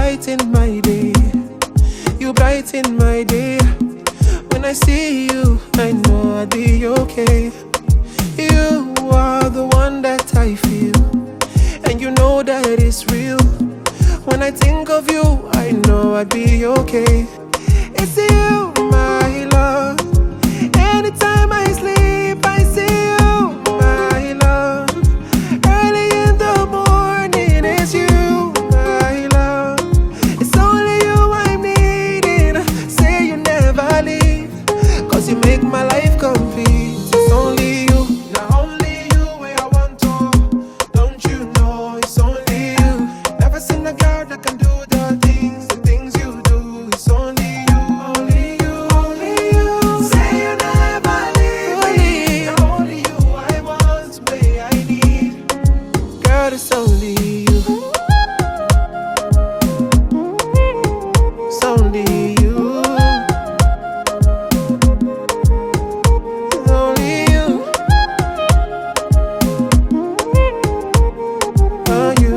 brighten my day. You brighten my day. When I see you, I know I'll be okay. You are the one that I feel, and you know that it's real. When I think of you, I know I'd be okay. It's you, my love. Anytime I sleep, I see you, my love. Early in the morning, it's you, my love. It's only you I'm needing. Say you never leave, 'cause you make my life complete. It's only you, not only you where I want to. Don't you know it's only you? Never seen a girl that can do the things you do. It's only you, only you, only you. Say you never leave me. Not only you I want, where I need. Girl, it's only you. It's only you. It's only you. Oh, you.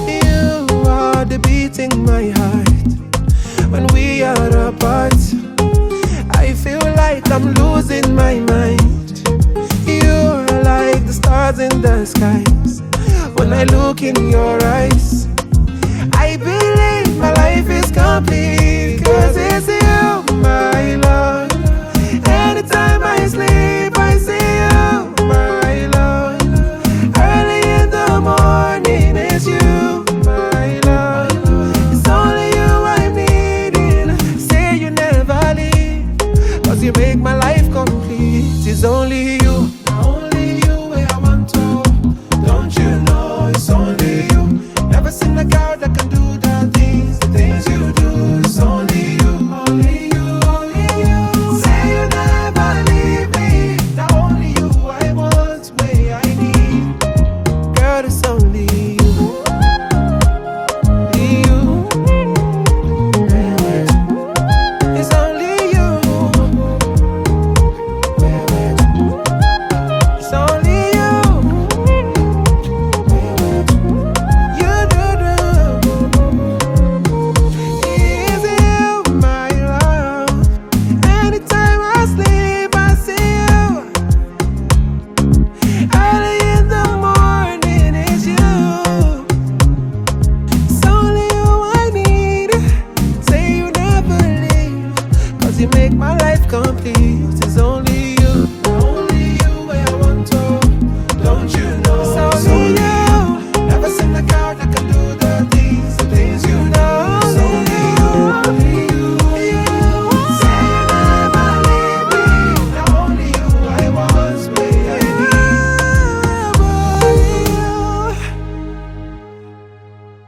You are the beating my heart. When we are apart, I feel like I'm losing my mind. You're like the stars in the skies. When I look in your eyes, I believe my life is complete. 'Cause it's you, my love. Anytime I sleep, I see you, my love. Early in the morning, it's you, my love. It's only you I'm needing. Say you never leave, 'cause you make my life complete. It's only you.